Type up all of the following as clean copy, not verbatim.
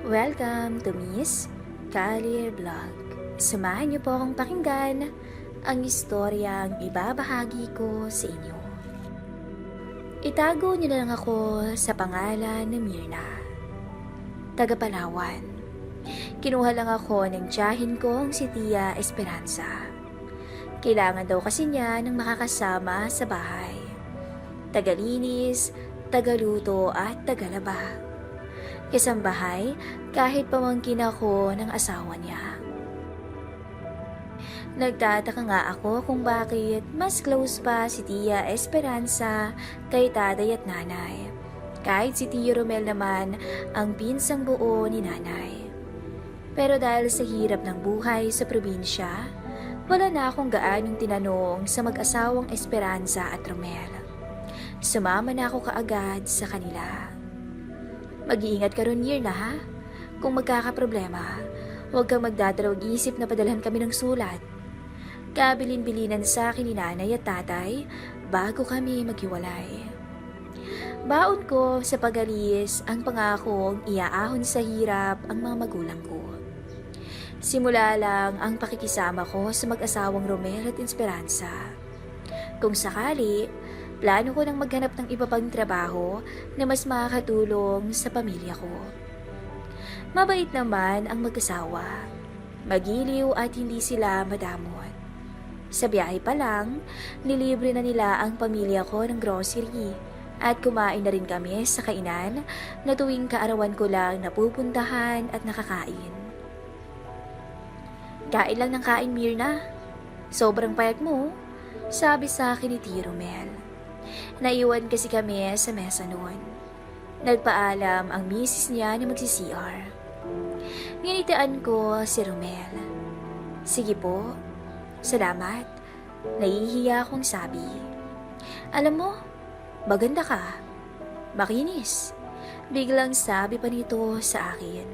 Welcome to Miss Career Vlog. Samahan niyo po akong pakinggan ang istoryang ibabahagi ko sa inyo. Itago niyo na lang ako sa pangalan na Mirna. Taga Palawan. Kinuha lang ako ng tiyahin kong si Tia Esperanza. Kailangan daw kasi niya ng makakasama sa bahay. Tagalinis, tagaluto at tagalaba. Kasambahay kahit pamangkin ako ng asawa niya. Nagtataka nga ako kung bakit mas close pa si Tia Esperanza kay tatay at nanay. Kahit si Tio Romel naman ang pinsang buo ni nanay. Pero dahil sa hirap ng buhay sa probinsya, wala na akong gaanong tinanong sa mag-asawang Esperanza at Romel. Sumama na ako kaagad sa kanila. Mag-iingat ka ron, Mirna, ha? Kung magkakaproblema, huwag kang magdadalawang isip na padalhan kami ng sulat. Kabilin-bilinan sa akin ni nanay at tatay bago kami maghiwalay. Baon ko sa pag-alis ang pangakong iaahon sa hirap ang mga magulang ko. Simula lang ang pakikisama ko sa mag-asawang Romel at Esperanza. Kung sakali, plano ko nang maghanap ng iba pang trabaho na mas makakatulong sa pamilya ko. Mabait naman ang mag-asawa. Magiliw at hindi sila madamot. Sa biyahe pa lang, nilibre na nila ang pamilya ko ng grocery at kumain na rin kami sa kainan na tuwing kaarawan ko lang napupuntahan at nakakain. Kain lang ng kain, Mirna. Sobrang payat mo, sabi sa akin ni Tio Romel. Naiwan kasi kami sa mesa noon. Nagpaalam ang misis niya na magsi-CR. Nginitian ko si Romel. Sige po, salamat. Nahihiya akong sabi. Alam mo, maganda ka. Makinis. Biglang sabi pa nito sa akin.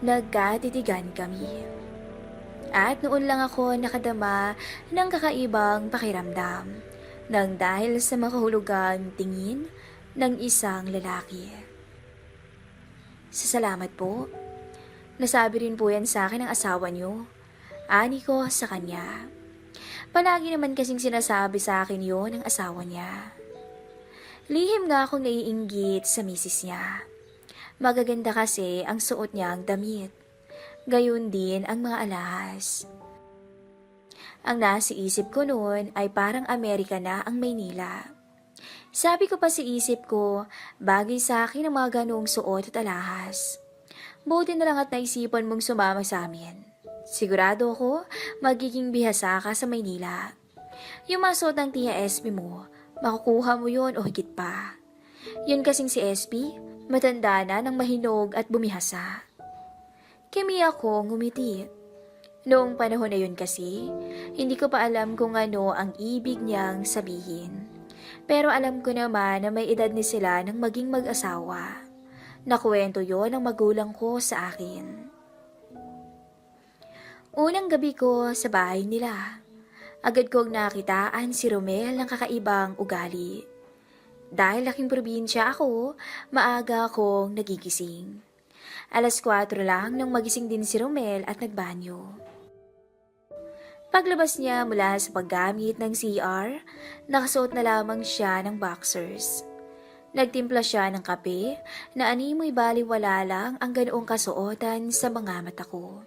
Nagkatitigan kami. At noon lang ako nakadama ng kakaibang pakiramdam nang dahil sa makahulugang tingin ng isang lalaki. Salamat po. Nasabi rin po yan sa akin ng asawa niyo. Ani ko sa kanya. Palagi naman kasing sinasabi sa akin yon ng asawa niya. Lihim nga akong naiinggit sa misis niya. Magaganda kasi ang suot niyang damit. Gayon din ang mga alahas. Ang nasa isip ko noon ay parang Amerika na ang Maynila. Sabi ko pa sa isip ko, bagay sa akin ang mga ganong suot at alahas. Buti na lang at naisipan mong sumama sa amin. Sigurado ako, magiging bihasa ka sa Maynila. Yung masuot ng Tia SB mo, makukuha mo yon o higit pa. Yun kasing si SB, matanda na ng mahinog at bumihasa. Kimi ako ngumiti. Noong panahon na yun kasi, hindi ko pa alam kung ano ang ibig niyang sabihin. Pero alam ko naman na may edad ni sila ng maging mag-asawa. Nakwento yon ng magulang ko sa akin. Unang gabi ko sa bahay nila. Agad kong nakitaan si Romel ng kakaibang ugali. Dahil laking probinsya ako, maaga akong nagigising. 4:00 lang nang magising din si Romel at nagbanyo. Paglabas niya mula sa paggamit ng CR, nakasuot na lamang siya ng boxers. Nagtimpla siya ng kape na animoy baliwala lang ang ganoong kasuotan sa mga mata ko.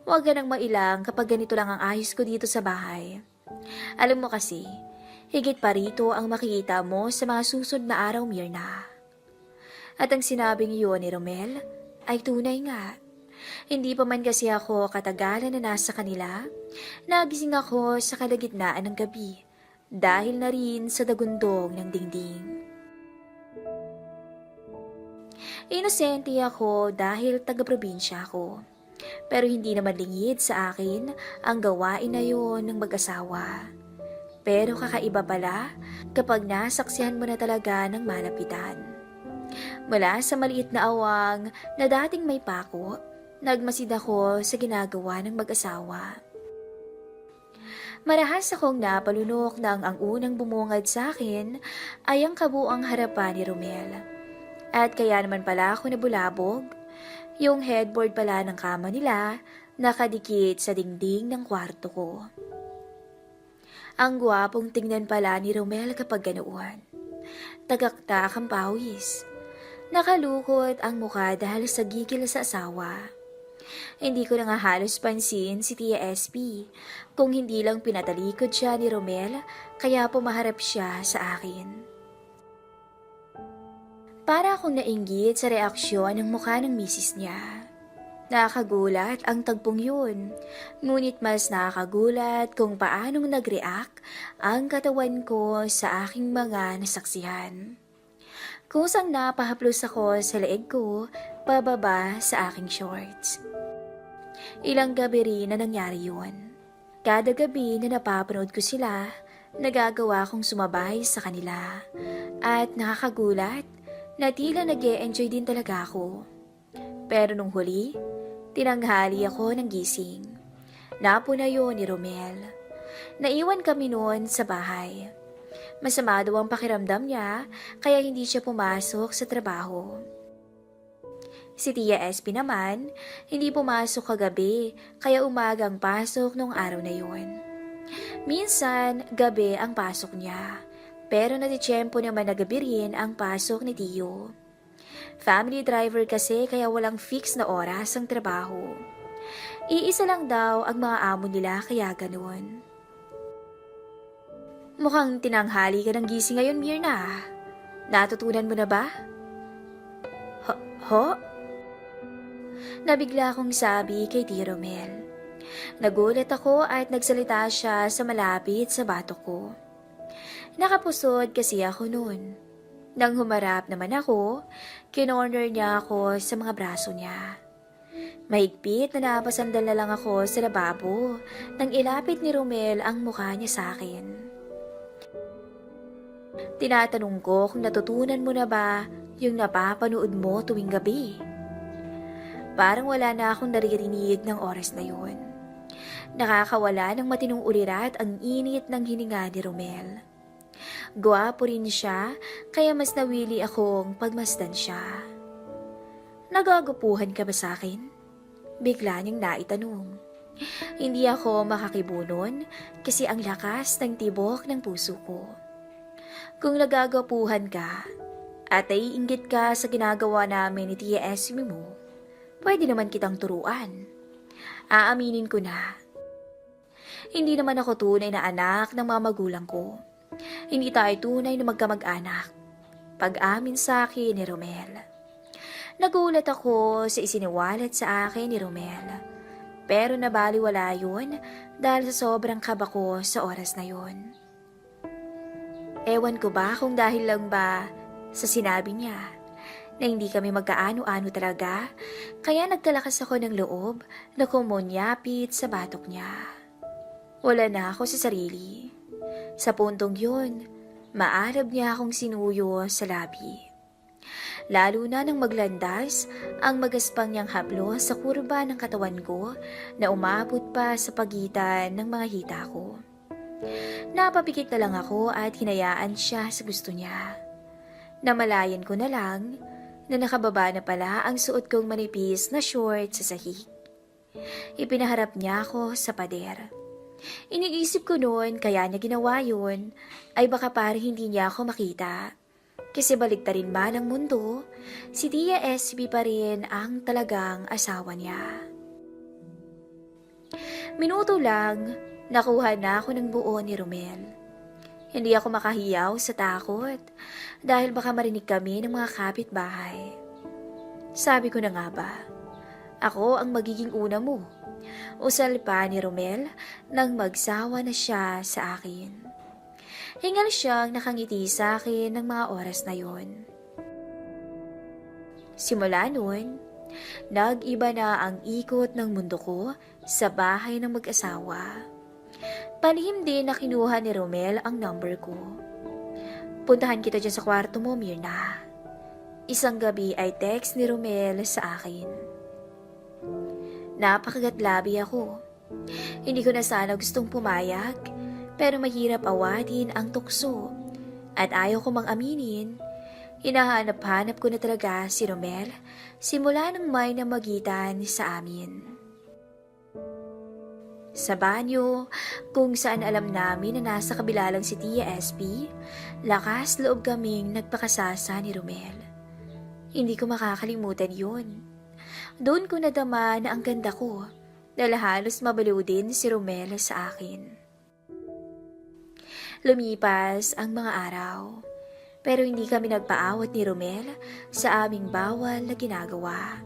Huwag ka nang mailang kapag ganito lang ang ayos ko dito sa bahay. Alam mo kasi, higit pa rito ang makikita mo sa mga susunod na araw, Mirna. At ang sinabing iyon ni Romel ay tunay nga. Hindi pa man kasi ako katagalan na nasa kanila, nagising ako sa kalagitnaan ng gabi dahil na rin sa dagundong ng dingding. Inosente ako dahil taga-probinsya ako, pero hindi naman lingid sa akin ang gawain na yun ng mag-asawa. Pero kakaiba pala kapag nasaksihan mo na talaga ng malapitan. Mula sa maliit na awang na dating may pako, nagmasid ako sa ginagawa ng mag-asawa. Marahas akong napalunok nang ang unang bumungad sa akin ay ang kabuang harapan ni Romel. At kaya naman pala ako nabulabog Yung headboard pala ng kama nila, nakadikit sa dingding ng kwarto ko. Ang gwapong tingnan pala ni Romel kapag ganoon. Tagaktak ang pawis. Nakalukot ang mukha dahil sa gigil sa asawa. Hindi ko na nga halos pansin si Tia SP kung hindi lang pinatalikod siya ni Romel kaya pumaharap siya sa akin. Para akong nainggit sa reaksyon ng mukha ng misis niya. Nakakagulat ang tagpong yun, ngunit mas nakakagulat kung paanong nag-react ang katawan ko sa aking mga nasaksihan. Kusang napahaplos ako sa leeg ko pababa sa aking shorts. Ilang gabi rin na nangyari yun. Kada gabi na napapanood ko sila, nagagawa kong sumabay sa kanila. At nakakagulat na tila nag-e-enjoy din talaga ako. Pero nung huli, tinanghali ako ng gising. Napo na yun ni Romel. Naiwan kami noon sa bahay. Masama daw ang pakiramdam niya kaya hindi siya pumasok sa trabaho. Si Tia SP naman, hindi pumasok kagabi kaya umagang pasok nung araw na yun. Minsan, gabi ang pasok niya. Pero natitsyempo naman na gabi rin ang pasok ni Tio. Family driver kasi kaya walang fix na oras ang trabaho. Iisa lang daw ang mga amo nila kaya ganun. Mukhang tinanghali ka ng gising ngayon, Mirna. Natutunan mo na ba? Ho? Nabigla akong sabi kay Tia Romel. Nagulat ako at nagsalita siya sa malapit sa batok ko. Nakapusod kasi ako noon. Nang humarap naman ako, kinorner niya ako sa mga braso niya. Mahigpit na napasandal na lang ako sa lababo nang ilapit ni Romel ang mukha niya sa akin. Tinatanong ko kung natutunan mo na ba yung napapanood mo tuwing gabi. Parang wala na akong naririnig ng oras na yun. Nakakawala ng matinong ulirat ang init ng hininga ni Romel. Gwapo rin siya, kaya mas nawili akong pagmasdan siya. Nagagupuhan ka ba sa akin? Bigla niyang naitanong. Hindi ako makakibunon kasi ang lakas ng tibok ng puso ko. Kung nagagapuhan ka at naiinggit ka sa ginagawa namin ni Tia Esme mo, pwede naman kitang turuan. Aaminin ko na. Hindi naman ako tunay na anak ng mga magulang ko. Hindi tayo tunay na magkamag-anak. Pag-amin sa akin ni Romel. Nagulat ako sa isiniwalat sa akin ni Romel. Pero nabaliwala yun dahil sa sobrang kaba ko sa oras na yun. Ewan ko ba kung dahil lang ba sa sinabi niya na hindi kami magkaano-ano talaga, kaya nagkalakas ako ng loob na kumunyapit sa batok niya. Wala na ako sa sarili. Sa puntong yun, maarab niya akong sinuyo sa labi. Lalo na nang maglandas ang magaspang niyang haplo sa kurba ng katawan ko na umabot pa sa pagitan ng mga hita ko. Napapikit na lang ako at hinayaan siya sa gusto niya. Namalayan ko na lang na nakababa na pala ang suot kong manipis na short sa sahig. Ipinaharap niya ako sa pader. Iniisip ko noon kaya niya ginawa yun ay baka para hindi niya ako makita. Kasi baligtarin man ang mundo, si Tia SB pa rin ang talagang asawa niya. Minuto lang, nakuha na ako ng buo ni Romel. Hindi ako makahiyaw sa takot dahil baka marinig kami ng mga kapitbahay. Sabi ko na nga ba, ako ang magiging una mo. Usal pa ni Romel nang magsawa na siya sa akin. Hingal siyang nakangiti sa akin ng mga oras na yon. Simula noon, nag-iba na ang ikot ng mundo ko sa bahay ng mag-asawa. Palihim din na kinuha ni Romel ang number ko. Puntahan kita dyan sa kwarto mo, Mirna. Isang gabi ay text ni Romel sa akin. Napakagatlabi ako. Hindi ko na sana gustong pumayag, pero mahirap awatin ang tukso. At ayaw ko mang aminin, Hinahanap-hanap ko na talaga si Romel simula nang may namagitan sa amin. Sa banyo, kung saan alam namin na nasa kabila lang si Tia SP, lakas loob kaming nagpakasasa ni Romel. Hindi ko makakalimutan yun. Doon ko nadama na ang ganda ko, dahil halos mabaliw din si Romel sa akin. Lumipas ang mga araw, pero hindi kami nagpaawat ni Romel sa aming bawal na ginagawa.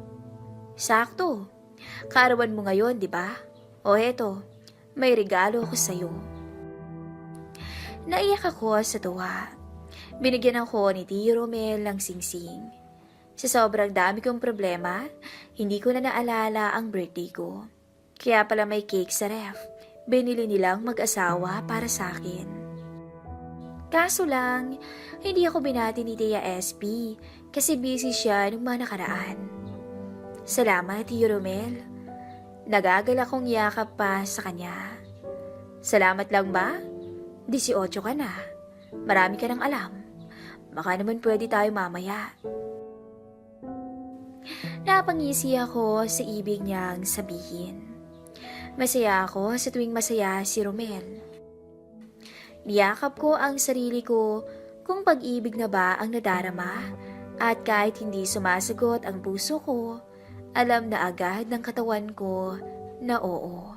Sakto, kaarawan mo ngayon, di ba? O eto, may regalo ako sa'yo. Naiyak ako sa tuwa. Binigyan ako ni Tio Romel ng singsing. Sa sobrang dami kong problema, hindi ko na naalala ang birthday ko. Kaya pala may cake sa ref. Binili nilang mag-asawa para sa akin. Kaso lang, hindi ako binati ni Tia SP kasi busy siya nung mga nakaraan. Salamat, Tio Romel. Nagagal akong yakap pa sa kanya. Salamat lang ba? 18 ka na. Marami ka nang alam. Baka naman pwede tayo mamaya. Napangisi ako sa ibig niyang sabihin. Masaya ako sa tuwing masaya si Romel. Niyakap ko ang sarili ko kung pag-ibig na ba ang nadarama at kahit hindi sumasagot ang puso ko, alam na agad ng katawan ko na oo.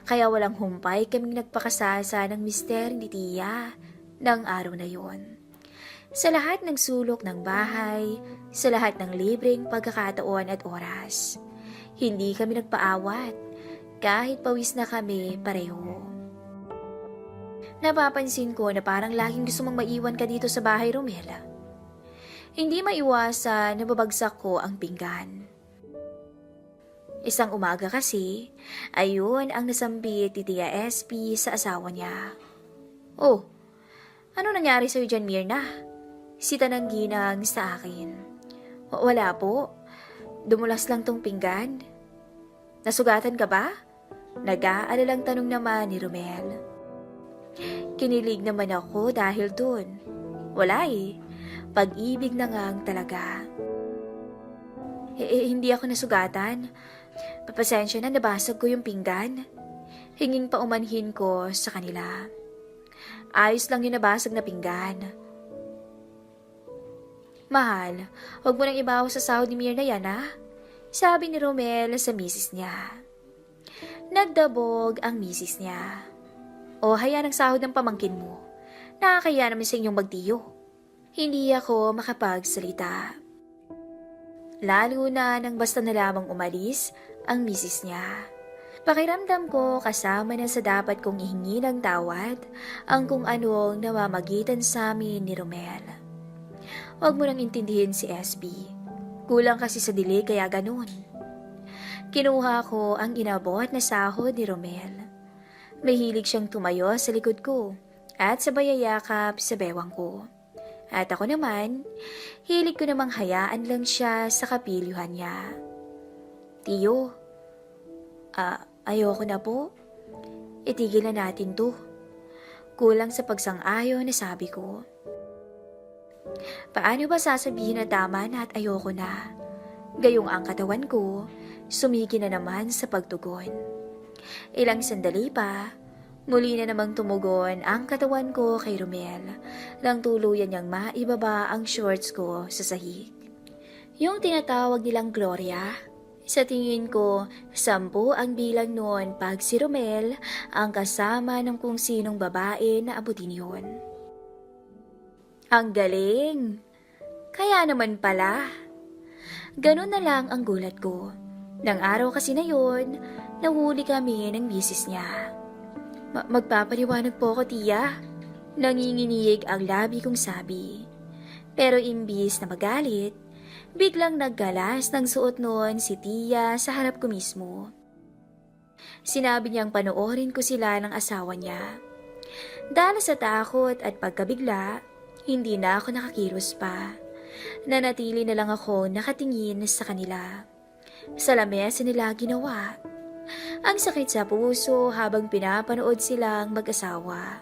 Kaya walang humpay kaming nagpakasasa ng mister ni Tia ng araw na yon. Sa lahat ng sulok ng bahay, sa lahat ng libreng pagkakataon at oras, hindi kami nagpaawat kahit pawis na kami pareho. Napapansin ko na parang laging gusto mong maiwan ka dito sa bahay, Romela. Hindi maiwasan na babagsak ko ang pinggan. Isang umaga kasi, ayun ang nasambit ni Tia SP sa asawa niya. Oh, ano nangyari sa'yo dyan, Mirna? Sita ng ginang sa akin. Wala po. Dumulas lang tong pinggan. Nasugatan ka ba? Nag-aalalang tanong naman ni Romel. Kinilig naman ako dahil dun. Wala eh. Pag-ibig na ngang talaga. Hindi ako nasugatan. Papasensya na nabasag ko yung pinggan. Hinging paumanhin ko sa kanila. Ayos lang yung nabasag na pinggan. Mahal, huwag mo nang ibaw sa sahod ni Mirna yan, ha? Sabi ni Romel sa misis niya. Nagdabog ang misis niya. O hayaan ang sahod ng pamangkin mo. Nakakaya naman sa inyong magtiyo. Hindi ako makapagsalita. Lalo na nang basta na lamang umalis ang misis niya. Pakiramdam ko kasama na sa dapat kong ihingi ng tawad ang kung anong namamagitan sa amin ni Romel. Huwag mo nang intindihin si SP. Kulang kasi sa dilig kaya ganun. Kinuha ko ang inabot na sahod ni Romel. Mahilig siyang tumayo sa likod ko at sabay yayakap sa bewang ko. At ako naman, hilig ko namang hayaan lang siya sa kapilyuhan niya. Tiyo, ayoko na po. Itigil na natin to. Kulang sa pagsang-ayon na sabi ko. Paano ba sasabihin na tama na at ayoko na? Gayong ang katawan ko, sumigi na naman sa pagtugon. Ilang sandali pa, muli na namang tumugon ang katawan ko kay Romel nang tuluyan niyang maibaba ang shorts ko sa sahig. Yung tinatawag nilang Gloria, sa tingin ko, 10 ang bilang noon pag si Romel ang kasama ng kung sinong babae na abutin yun. Ang galing! Kaya naman pala. Ganun na lang ang gulat ko. Nang araw kasi na yun, nahuli kami ng misis niya. Magpapaliwanag po ako, Tia. Nanginginig ang labi kong sabi. Pero imbis na magalit, biglang naggalas ng suot noon si Tia sa harap ko mismo. Sinabi niyang panoorin ko sila ng asawa niya. Dahil sa takot at pagkabigla, hindi na ako nakakilos pa. Nanatili na lang ako nakatingin sa kanila. Sa lamesa nila ginawa. Ang sakit sa puso habang pinapanood silang mag-asawa.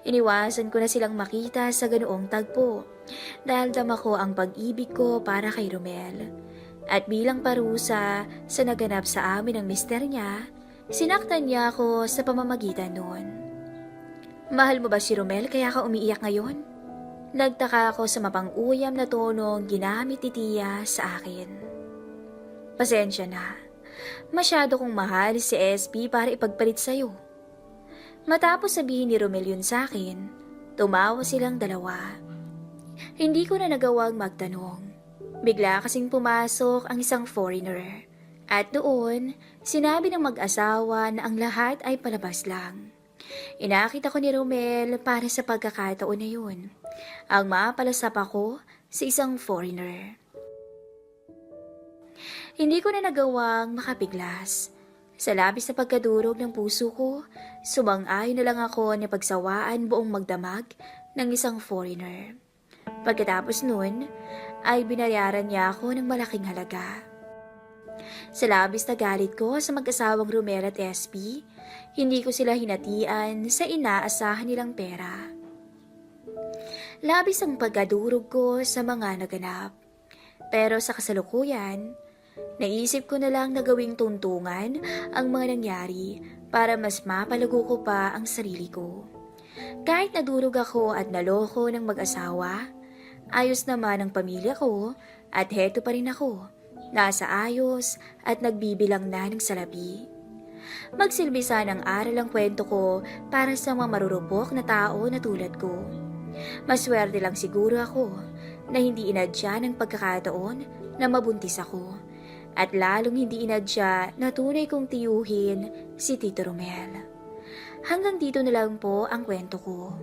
Iniwasan ko na silang makita sa ganoong tagpo dahil dama ko ang pag-ibig ko para kay Romel. At bilang parusa sa naganap sa amin ng mister niya, sinaktan niya ako sa pamamagitan noon. Mahal mo ba si Romel kaya ka umiiyak ngayon? Nagtaka ako sa mapang-uyam na tonong ginamit ni Tia sa akin. Pasensya na. Masyado kong mahal si SB para ipagpalit sa'yo. Matapos sabihin ni Romel yun sa akin, tumawa silang dalawa. Hindi ko na nagawang magtanong. Bigla kasing pumasok ang isang foreigner. At doon, sinabi ng mag-asawa na ang lahat ay palabas lang. Inakit ako ni Romel para sa pagkakataon na yun. Ang mapalasap ako sa isang foreigner. Hindi ko na nagawang makapiglas. Sa labis na pagkadurog ng puso ko, sumang-ayon na lang ako na pagsawaan buong magdamag ng isang foreigner. Pagkatapos nun, ay binayaran niya ako ng malaking halaga. Sa labis na galit ko sa mag-asawang Romel at SB, hindi ko sila hinatian sa inaasahan nilang pera. Labis ang pagkadurog ko sa mga naganap. Pero sa kasalukuyan, naisip ko na lang na gawing tuntungan ang mga nangyari para mas mapalago ko pa ang sarili ko. Kahit nadurog ako at naloko ng mag-asawa, ayos naman ang pamilya ko at heto pa rin ako, nasa ayos at nagbibilang na ng salapi. Magsilbi sana ng aral ang kwento ko para sa mga marurupok na tao na tulad ko. Maswerte lang siguro ako na hindi inadya ng pagkakataon na mabuntis ako at lalong hindi inadya na tunay kong tiyuhin si Tito Romel. Hanggang dito na lang po ang kwento ko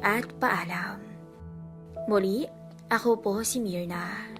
at paalam. Muli, ako po si Myrna.